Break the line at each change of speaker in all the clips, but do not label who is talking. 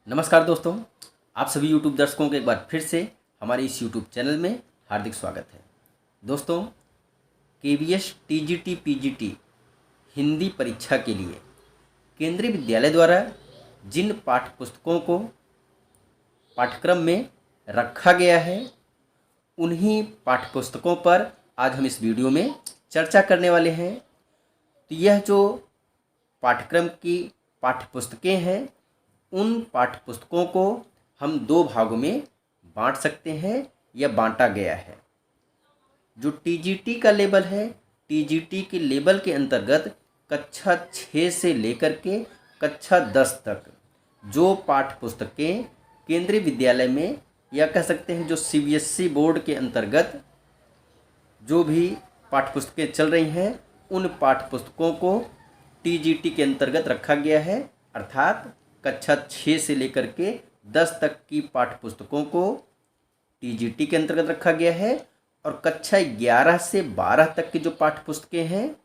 नमस्कार दोस्तों, आप सभी यूट्यूब दर्शकों को एक बार फिर से हमारे इस यूट्यूब चैनल में हार्दिक स्वागत है। दोस्तों, केवीएस टीजीटी पीजीटी हिंदी परीक्षा के लिए केंद्रीय विद्यालय द्वारा जिन पाठ्य पुस्तकों को पाठ्यक्रम में रखा गया है, उन्हीं पाठ्य पुस्तकों पर आज हम इस वीडियो में चर्चा करने वाले हैं। तो यह जो पाठ्यक्रम की पाठ्य पुस्तकें हैं, उन पाठ्य पुस्तकों को हम दो भागों में बांट सकते हैं या बांटा गया है। जो टीजीटी का लेवल है, टीजीटी के लेवल के अंतर्गत कक्षा 6 से लेकर के कक्षा 10 तक जो पाठ्य पुस्तकें केंद्रीय विद्यालय में या कह सकते हैं जो सीबीएसई बोर्ड के अंतर्गत जो भी पाठ्य पुस्तकें चल रही हैं, उन पाठ्य पुस्तकों को टीजीटी के अंतर्गत रखा गया है। अर्थात कक्षा 6 से लेकर के 10 तक की पाठ्य पुस्तकों को टीजीटी के अंतर्गत रखा गया है और कक्षा 11 से 12 तक की जो पाठ्य पुस्तकें हैं,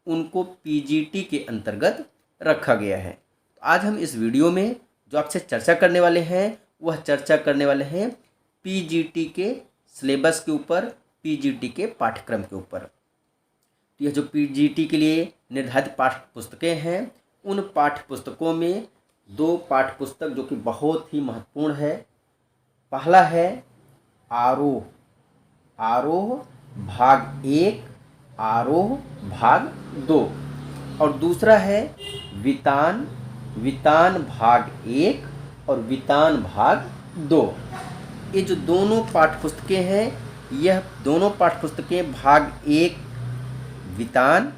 उनको पीजीटी के अंतर्गत रखा गया है। तो आज हम इस वीडियो में जो आपसे चर्चा करने वाले हैं, वह चर्चा करने वाले हैं पीजीटी के सिलेबस के ऊपर, पीजीटी के पाठ्यक्रम के ऊपर। तो यह जो पीजीटी के लिए निर्धारित पाठ्य पुस्तकें हैं, उन पाठ्य पुस्तकों में दो पाठ्य पुस्तक जो कि बहुत ही महत्वपूर्ण है। पहला है आरोह भाग 1, आरोह भाग 2 और दूसरा है वितान भाग 1 और वितान भाग 2। ये जो दोनों पाठ्य पुस्तकें हैं, यह दोनों पाठ्य पुस्तकें भाग 1 वितान,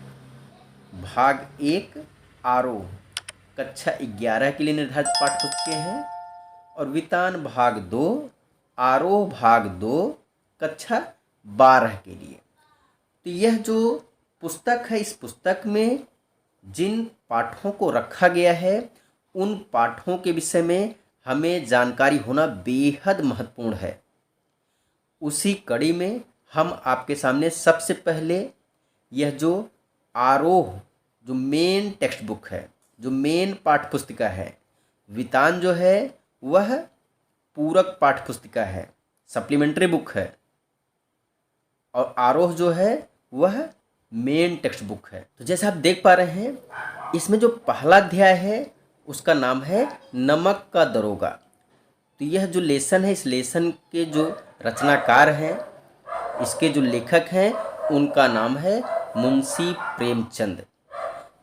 भाग 1 आरोह कक्षा 11 के लिए निर्धारित पाठ्य पुस्तकें हैं और वितान भाग 2, आरोह भाग 2 कक्षा 12 के लिए। तो यह जो पुस्तक है, इस पुस्तक में जिन पाठों को रखा गया है, उन पाठों के विषय में हमें जानकारी होना बेहद महत्वपूर्ण है। उसी कड़ी में हम आपके सामने सबसे पहले यह जो आरोह जो मेन टेक्स्ट बुक है, जो मेन पाठ्य पुस्तिका है, वितान जो है वह पूरक पाठ्य पुस्तिका है, सप्लीमेंट्री बुक है, और आरोह जो है वह मेन टेक्स्ट बुक है। तो जैसे आप देख पा रहे हैं, इसमें जो पहला अध्याय है उसका नाम है नमक का दरोगा। तो यह जो लेसन है, इस लेसन के जो रचनाकार हैं, इसके जो लेखक हैं, उनका नाम है मुंशी प्रेमचंद।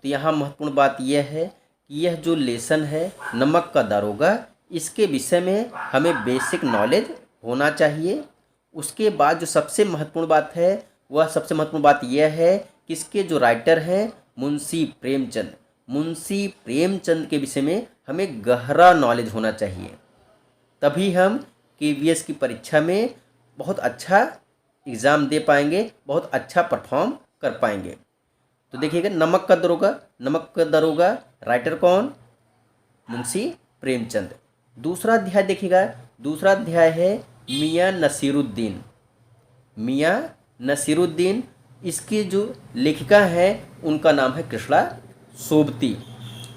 तो यहाँ महत्वपूर्ण बात यह है कि यह जो लेसन है नमक का दारोगा, इसके विषय में हमें बेसिक नॉलेज होना चाहिए। उसके बाद जो सबसे महत्वपूर्ण बात है, वह सबसे महत्वपूर्ण बात यह है कि इसके जो राइटर हैं मुंशी प्रेमचंद, मुंशी प्रेमचंद के विषय में हमें गहरा नॉलेज होना चाहिए। तभी हम केवीएस की परीक्षा में बहुत अच्छा एग्ज़ाम दे पाएंगे, बहुत अच्छा परफॉर्म कर पाएंगे। तो देखिएगा, नमक का दरोगा राइटर कौन? मुंशी प्रेमचंद। दूसरा अध्याय देखिएगा, दूसरा अध्याय है मियाँ नसीरुद्दीन। इसकी जो लेखिका है उनका नाम है कृष्णा सोबती।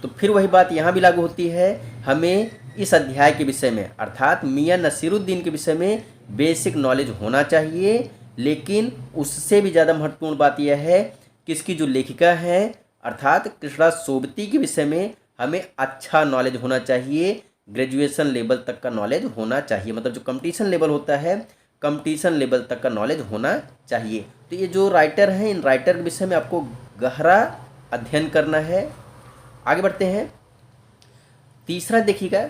तो फिर वही बात यहाँ भी लागू होती है, हमें इस अध्याय के विषय में अर्थात मियाँ नसीरुद्दीन के विषय में बेसिक नॉलेज होना चाहिए। लेकिन उससे भी ज़्यादा महत्वपूर्ण बात यह है कि इसकी जो लेखिका है अर्थात कृष्णा सोबती के विषय में हमें अच्छा नॉलेज होना चाहिए, ग्रेजुएशन लेवल तक का नॉलेज होना चाहिए। मतलब जो कंपटीशन लेवल होता है, कंपटीशन लेवल तक का नॉलेज होना चाहिए। तो ये जो राइटर हैं, इन राइटर के विषय में आपको गहरा अध्ययन करना है। आगे बढ़ते हैं। तीसरा देखिएगा,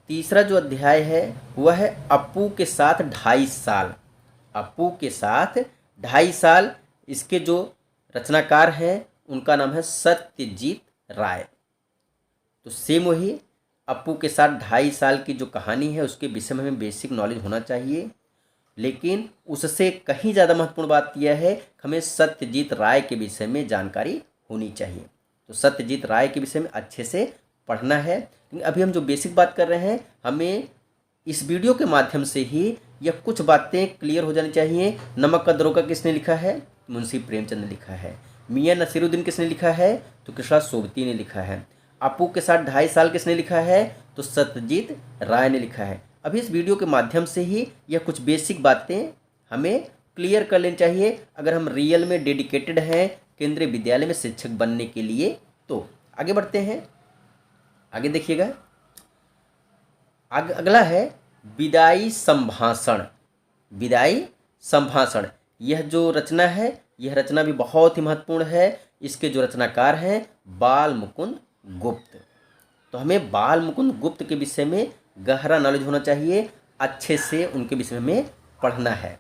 तीसरा जो अध्याय है वह है अपू के साथ 2.5 साल। अपू के साथ 2.5 साल। इसके जो रचनाकार हैं उनका नाम है सत्यजीत राय। तो सेम वही अपू के साथ 2.5 साल की जो कहानी है, उसके विषय में हमें बेसिक नॉलेज होना चाहिए। लेकिन उससे कहीं ज़्यादा महत्वपूर्ण बात यह है कि हमें सत्यजीत राय के विषय में जानकारी होनी चाहिए। तो सत्यजीत राय के विषय में अच्छे से पढ़ना है। लेकिन अभी हम जो बेसिक बात कर रहे हैं, हमें इस वीडियो के माध्यम से ही यह कुछ बातें क्लियर हो जानी चाहिए। नमक का दरोगा किसने लिखा है? मुंशी प्रेमचंद ने लिखा है। मियाँ नसीरुद्दीन किसने लिखा है? तो कृष्णा सोबती ने लिखा है। अपू के साथ 2.5 साल किसने लिखा है? तो सत्यजीत राय ने लिखा है। अभी इस वीडियो के माध्यम से ही यह कुछ बेसिक बातें हमें क्लियर कर लेनी चाहिए अगर हम रियल में डेडिकेटेड हैं केंद्रीय विद्यालय में शिक्षक बनने के लिए। तो आगे बढ़ते हैं, आगे देखिएगा। अगला है विदाई संभाषण। विदाई संभाषण, यह जो रचना है, यह रचना भी बहुत ही महत्वपूर्ण है। इसके जो रचनाकार हैं बाल मुकुंद गुप्त। तो हमें बाल मुकुंद गुप्त के विषय में गहरा नॉलेज होना चाहिए, अच्छे से उनके विषय में पढ़ना है।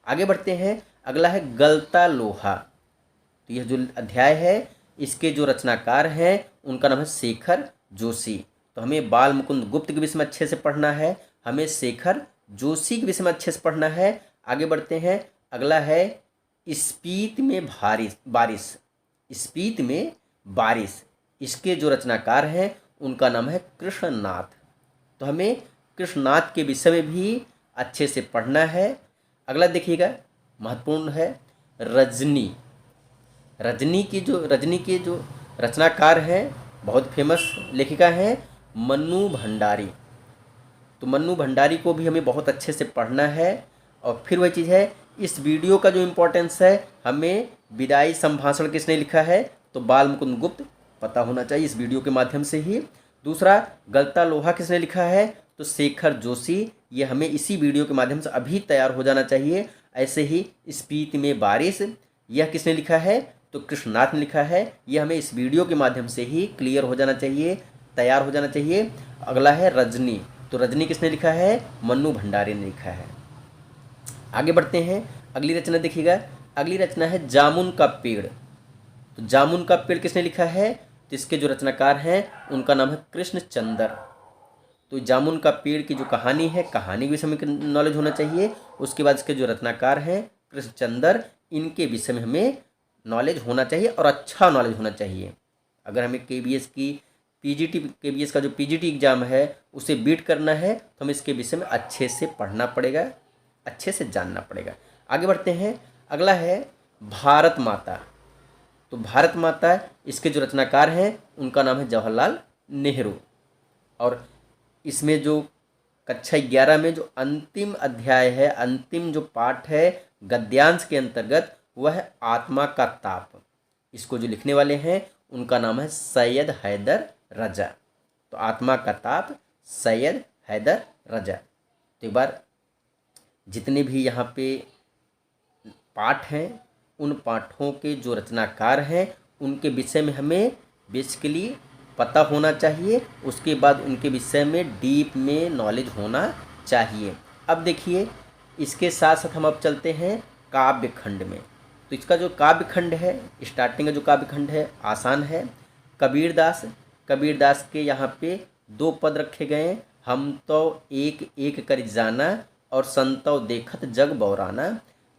आगे बढ़ते हैं, अगला है गलता लोहा। तो यह जो अध्याय है इसके जो रचनाकार हैं उनका नाम है शेखर जोशी। तो हमें बाल मुकुंद गुप्त के विषय में अच्छे से पढ़ना है, हमें शेखर जोशी के विषय में अच्छे से पढ़ना है। आगे बढ़ते हैं, अगला है स्पीत में बारिश। स्पीत में बारिश, इसके जो रचनाकार हैं उनका नाम है कृष्णनाथ। तो हमें कृष्णनाथ के विषय में भी अच्छे से पढ़ना है। अगला देखिएगा, महत्वपूर्ण है रजनी। रजनी के जो रचनाकार हैं, बहुत फेमस लेखिका हैं मन्नू भंडारी। तो मन्नू भंडारी को भी हमें बहुत अच्छे से पढ़ना है। और फिर वही चीज़ है, इस वीडियो का जो इम्पोर्टेंस है, हमें विदाई संभाषण किसने लिखा है? तो बाल मुकुंद गुप्त पता होना चाहिए इस वीडियो के माध्यम से ही। दूसरा, गलता लोहा किसने लिखा है? तो शेखर जोशी। ये हमें इसी वीडियो के माध्यम से अभी तैयार हो जाना चाहिए। ऐसे ही स्पीत में बारिश, यह किसने लिखा है? तो कृष्णनाथ ने लिखा है। यह हमें इस वीडियो के माध्यम से ही क्लियर हो जाना चाहिए, तैयार हो जाना चाहिए। अगला है रजनी। तो रजनी किसने लिखा है? मन्नू भंडारी ने लिखा है। आगे बढ़ते हैं, अगली रचना देखिएगा। अगली रचना है जामुन का पेड़। तो जामुन का पेड़ किसने लिखा है? तो इसके जो रचनाकार हैं उनका नाम है कृष्णचंद्र। तो जामुन का पेड़ की जो कहानी है, कहानी के विषय में नॉलेज होना चाहिए। उसके बाद इसके जो रचनाकार हैं कृष्णचंद्र, इनके विषय में हमें नॉलेज होना चाहिए और अच्छा नॉलेज होना चाहिए। अगर हमें केबीएस की केबीएस का जो पीजीटी एग्जाम है उसे बीट करना है तो हमें इसके विषय में अच्छे से पढ़ना पड़ेगा, अच्छे से जानना पड़ेगा। आगे बढ़ते हैं, अगला है भारत माता। तो भारत माता, इसके जो रचनाकार हैं उनका नाम है जवाहरलाल नेहरू। और इसमें जो कक्षा 11 में जो अंतिम अध्याय है, अंतिम जो पाठ है गद्यांश के अंतर्गत, वह है आत्मा का ताप। इसको जो लिखने वाले हैं उनका नाम है सैयद हैदर रजा। तो आत्मा का ताप, सैयद हैदर रजा। तो एक बार जितने भी यहाँ पे पाठ हैं उन पाठों के जो रचनाकार हैं उनके विषय में हमें बेसिकली पता होना चाहिए। उसके बाद उनके विषय में डीप में नॉलेज होना चाहिए। अब देखिए, इसके साथ साथ हम अब चलते हैं काव्य खंड में। तो इसका जो काव्य खंड है, स्टार्टिंग का जो काव्य खंड है आसान है। कबीरदास के यहाँ पे 2 पद रखे गए हैं, हम तो एक एक कर जाना और संतो देखत जग बौराना।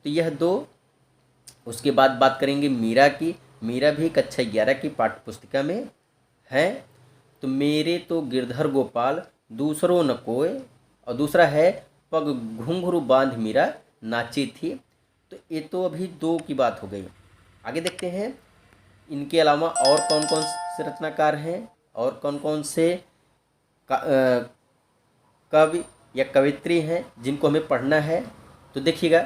तो यह 2। उसके बाद बात करेंगे मीरा की। मीरा भी कक्षा 11 की पाठ्य पुस्तिका में है। तो मेरे तो गिरधर गोपाल दूसरों न कोय, और दूसरा है पग घुंघरू बांध मीरा नाची थी। तो ये तो अभी 2 की बात हो गई। आगे देखते हैं इनके अलावा और कौन कौन से रचनाकार हैं और कौन कौन से कवि या कवित्री हैं जिनको हमें पढ़ना है। तो देखिएगा,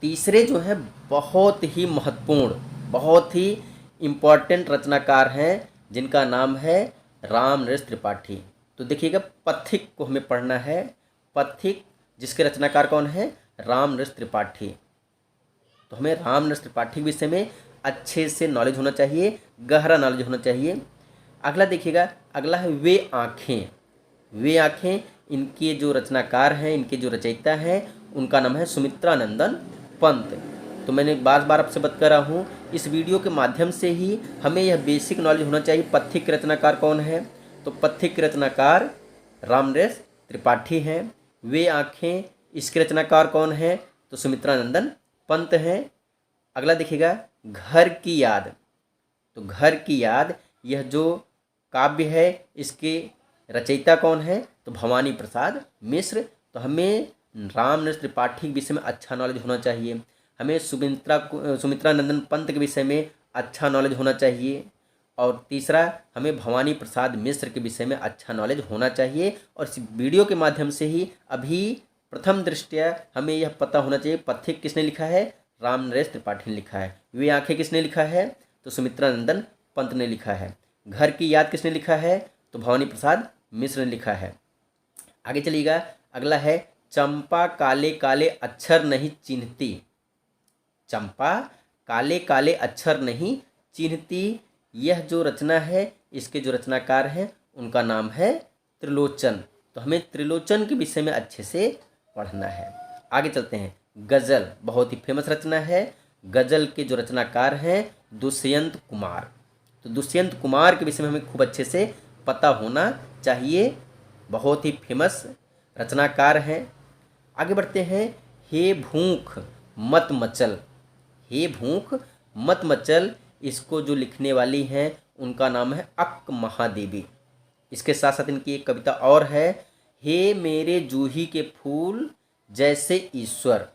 तीसरे जो हैं बहुत ही महत्वपूर्ण, बहुत ही इम्पॉर्टेंट रचनाकार हैं जिनका नाम है रामनरेश त्रिपाठी। तो देखिएगा, पथिक को हमें पढ़ना है। पथिक जिसके रचनाकार कौन है? रामनरेश त्रिपाठी। तो हमें रामनरेश त्रिपाठी के विषय में अच्छे से नॉलेज होना चाहिए, गहरा नॉलेज होना चाहिए। अगला देखिएगा, अगला है वे आँखें। वे आँखें, इनके जो रचनाकार हैं, इनके जो रचयिता हैं, उनका नाम है सुमित्रानंदन पंत। तो मैंने बार बार आपसे बता रहा हूँ, इस वीडियो के माध्यम से ही हमें यह बेसिक नॉलेज होना चाहिए पथिक के रचनाकार कौन है। तो पथिक के रचनाकार रामनरेश त्रिपाठी हैं। वे आँखें, इसके रचनाकार कौन है? तो सुमित्रानंदन पंत हैं। अगला देखिएगा, घर की याद। तो घर की याद, यह जो काव्य है इसके रचयिता कौन है? तो भवानी प्रसाद मिश्र। तो हमें रामनरेश त्रिपाठी के विषय में अच्छा नॉलेज होना चाहिए, हमें सुमित्रानंदन पंत के विषय में अच्छा नॉलेज होना चाहिए। और तीसरा, हमें भवानी प्रसाद मिश्र के विषय में अच्छा नॉलेज होना चाहिए। और इस वीडियो के माध्यम से ही अभी प्रथम दृष्टया हमें यह पता होना चाहिए पथिक किसने लिखा है, रामनरेश त्रिपाठी ने लिखा है। वे आंखें किसने लिखा है, तो सुमित्रा नंदन पंत ने लिखा है। घर की याद किसने लिखा है, तो भवानी प्रसाद मिश्र ने लिखा है। आगे चलिएगा, अगला है चंपा काले काले अक्षर नहीं चिन्हती। चंपा काले काले अक्षर नहीं चिन्हती, यह जो रचना है इसके जो रचनाकार हैं उनका नाम है त्रिलोचन। तो हमें त्रिलोचन के विषय में अच्छे से पढ़ना है। आगे चलते हैं, गज़ल बहुत ही फेमस रचना है। गज़ल के जो रचनाकार हैं दुष्यंत कुमार। तो दुष्यंत कुमार के विषय में हमें खूब अच्छे से पता होना चाहिए, बहुत ही फेमस रचनाकार हैं। आगे बढ़ते हैं, हे भूख मत मचल। हे भूख मत मचल, इसको जो लिखने वाली हैं उनका नाम है अक्क महादेवी। इसके साथ साथ इनकी एक कविता और है, हे मेरे जूही के फूल जैसे ईश्वर।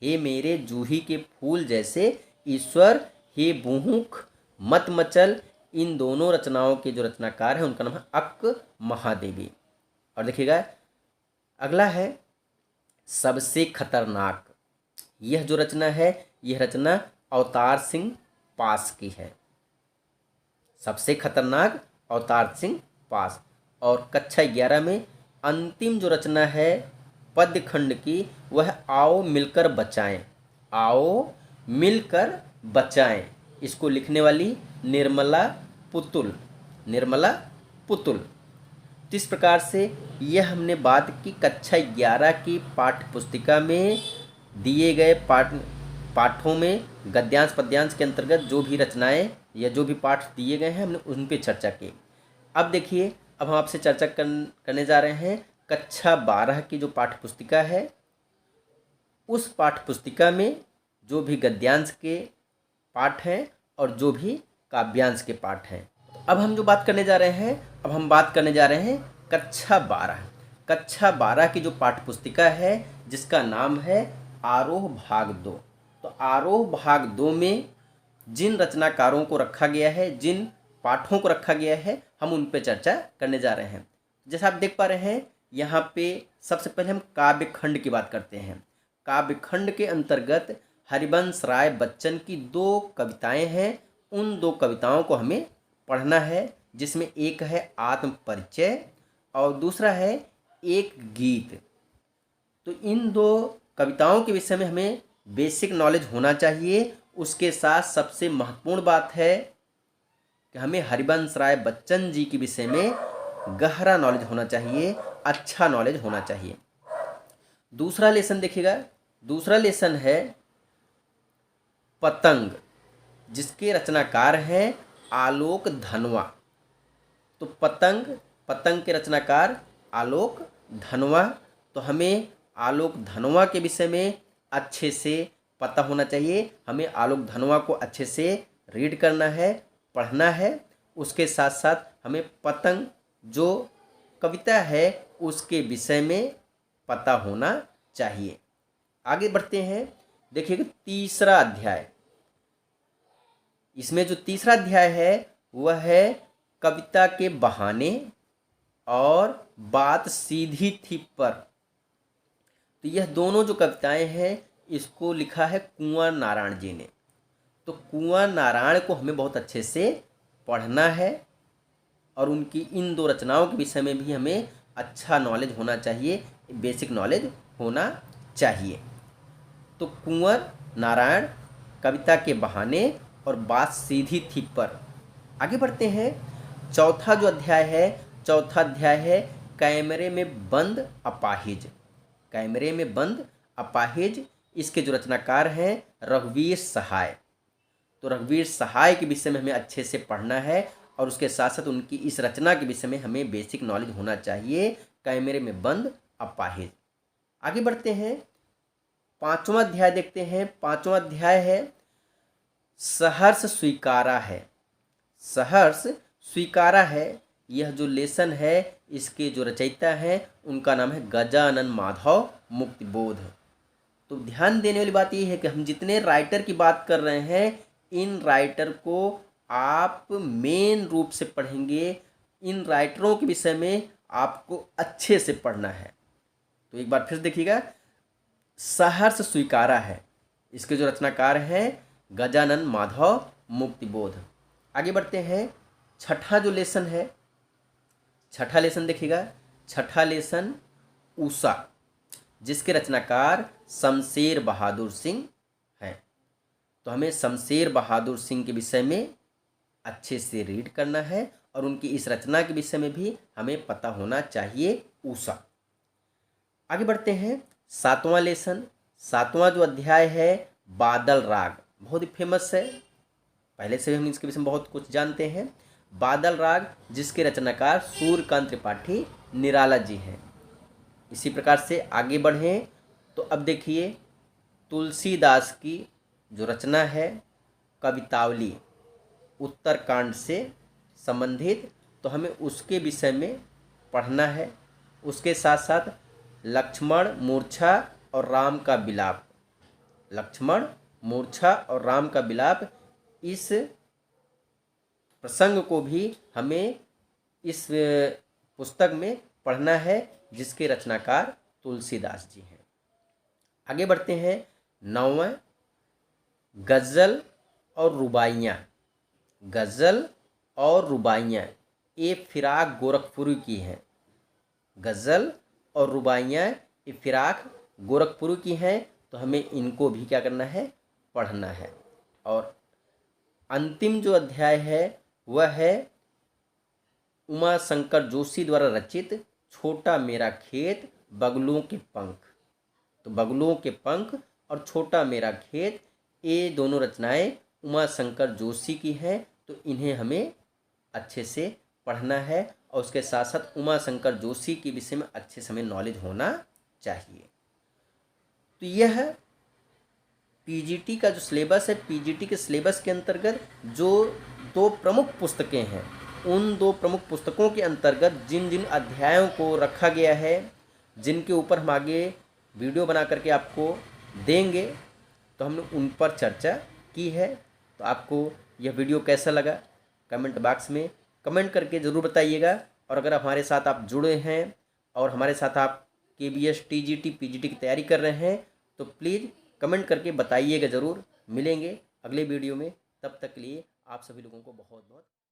हे मेरे जूही के फूल जैसे ईश्वर, हे भूख मत मचल। इन दोनों रचनाओं के जो रचनाकार हैं उनका नाम है अक्क महादेवी। और देखिएगा, अगला है सबसे खतरनाक। यह जो रचना है यह रचना अवतार सिंह पास की है। सबसे खतरनाक अवतार सिंह पास। और कक्षा 11 में अंतिम जो रचना है पद्य खंड की वह आओ मिलकर बचाएं। आओ मिलकर बचाएं, इसको लिखने वाली निर्मला पुतुल। निर्मला पुतुल। तो इस प्रकार से यह हमने बात की कक्षा 11 की पाठ्य पुस्तिका में दिए गए पाठों में गद्यांश पद्यांश के अंतर्गत जो भी रचनाएं या जो भी पाठ दिए गए हैं हमने उन पे चर्चा की। अब देखिए, अब हम आपसे चर्चा करने जा रहे हैं कक्षा 12 की जो पाठ्य पुस्तिका है, उस पाठ्य पुस्तिका में जो भी गद्यांश के पाठ हैं और जो भी काव्यांश के पाठ हैं। अब हम जो बात करने जा रहे हैं, अब हम बात करने जा रहे हैं कक्षा 12। कक्षा 12 की जो पाठ्य पुस्तिका है जिसका नाम है आरोह भाग 2। तो आरोह भाग 2 में जिन रचनाकारों को रखा गया है, जिन पाठों को रखा गया है, हम उन पे चर्चा करने जा रहे हैं। जैसा आप देख पा रहे हैं यहाँ पे सबसे पहले हम काव्य खंड की बात करते हैं। काव्य खंड के अंतर्गत हरिवंश राय बच्चन की 2 कविताएं हैं। उन 2 कविताओं को हमें पढ़ना है, जिसमें एक है आत्म परिचय और दूसरा है एक गीत। तो इन 2 कविताओं के विषय में हमें बेसिक नॉलेज होना चाहिए। उसके साथ सबसे महत्वपूर्ण बात है कि हमें हरिवंश राय बच्चन जी के विषय में गहरा नॉलेज होना चाहिए, अच्छा नॉलेज होना चाहिए। दूसरा लेसन देखिएगा, दूसरा लेसन है पतंग, जिसके रचनाकार हैं आलोक धनवा। तो पतंग के रचनाकार आलोक धनवा। तो हमें आलोक धनवा के विषय में अच्छे से पता होना चाहिए। हमें आलोक धनवा को अच्छे से रीड करना है, पढ़ना है। उसके साथ साथ हमें पतंग जो कविता है उसके विषय में पता होना चाहिए। आगे बढ़ते हैं, देखिएगा तीसरा अध्याय। इसमें जो तीसरा अध्याय है वह है कविता के बहाने और बात सीधी थी पर। तो यह दोनों जो कविताएं हैं इसको लिखा है कुंवर नारायण जी ने। तो कुंवर नारायण को हमें बहुत अच्छे से पढ़ना है और उनकी इन 2 रचनाओं के विषय में भी हमें अच्छा नॉलेज होना चाहिए, बेसिक नॉलेज होना चाहिए। तो कुंवर नारायण, कविता के बहाने और बात सीधी थी पर। आगे बढ़ते हैं, चौथा जो अध्याय है, चौथा अध्याय है कैमरे में बंद अपाहिज। कैमरे में बंद अपाहिज, इसके जो रचनाकार हैं रघुवीर सहाय। तो रघुवीर सहाय के विषय में हमें अच्छे से पढ़ना है और उसके साथ साथ उनकी इस रचना के विषय में हमें बेसिक नॉलेज होना चाहिए, कैमरे में बंद अपाहिज। आगे बढ़ते हैं, 5वां अध्याय देखते हैं। 5वां अध्याय है सहर्ष स्वीकारा है। सहर्ष स्वीकारा है, यह जो लेसन है इसके जो रचयिता हैं उनका नाम है गजानन माधव मुक्तिबोध। तो ध्यान देने वाली बात यह है कि हम जितने राइटर की बात कर रहे हैं इन राइटर को आप मेन रूप से पढ़ेंगे, इन राइटरों के विषय में आपको अच्छे से पढ़ना है। तो एक बार फिर देखिएगा, सहर्ष स्वीकारा है, इसके जो रचनाकार हैं गजानन माधव मुक्तिबोध। आगे बढ़ते हैं, छठा जो लेसन है, छठा लेसन देखिएगा, छठा लेसन उषा, जिसके रचनाकार शमशेर बहादुर सिंह हैं। तो हमें शमशेर बहादुर सिंह के विषय में अच्छे से रीड करना है और उनकी इस रचना के विषय में भी हमें पता होना चाहिए, उषा। आगे बढ़ते हैं, सातवां लेसन, सातवां जो अध्याय है बादल राग, बहुत ही फेमस है, पहले से हम इसके विषय में बहुत कुछ जानते हैं। बादल राग जिसके रचनाकार सूर्यकांत त्रिपाठी निराला जी हैं। इसी प्रकार से आगे बढ़ें तो अब देखिए, तुलसीदास की जो रचना है कवितावली, उत्तरकांड से संबंधित, तो हमें उसके विषय में पढ़ना है। उसके साथ साथ लक्ष्मण मूर्छा और राम का विलाप, लक्ष्मण मूर्छा और राम का विलाप, इस प्रसंग को भी हमें इस पुस्तक में पढ़ना है, जिसके रचनाकार तुलसीदास जी हैं। आगे बढ़ते हैं, नौवां गज़ल और रुबाइयाँ, गज़ल और रुबाइयाँ ये फिराक गोरखपुरी की हैं। गज़ल और रुबाइयाँ ये फिराक गोरखपुरी की हैं, तो हमें इनको भी क्या करना है, पढ़ना है। और अंतिम जो अध्याय है वह है उमा शंकर जोशी द्वारा रचित छोटा मेरा खेत बगुलों के पंख। तो बगुलों के पंख और छोटा मेरा खेत, ये दोनों रचनाएं उमा शंकर जोशी की हैं, तो इन्हें हमें अच्छे से पढ़ना है और उसके साथ साथ उमा शंकर जोशी के विषय में अच्छे से हमें नॉलेज होना चाहिए। तो यह पीजीटी का जो सिलेबस है, पीजीटी के सिलेबस के अंतर्गत जो दो प्रमुख पुस्तकें हैं, उन दो प्रमुख पुस्तकों के अंतर्गत जिन जिन अध्यायों को रखा गया है, जिनके ऊपर हम आगे वीडियो बना करके आपको देंगे, तो हमने उन पर चर्चा की है। तो आपको यह वीडियो कैसा लगा कमेंट बॉक्स में कमेंट करके ज़रूर बताइएगा। और अगर हमारे साथ आप जुड़े हैं और हमारे साथ आप KBS TGT PGT की तैयारी कर रहे हैं, तो प्लीज़ कमेंट करके बताइएगा ज़रूर। मिलेंगे अगले वीडियो में, तब तक के लिए आप सभी लोगों को बहुत बहुत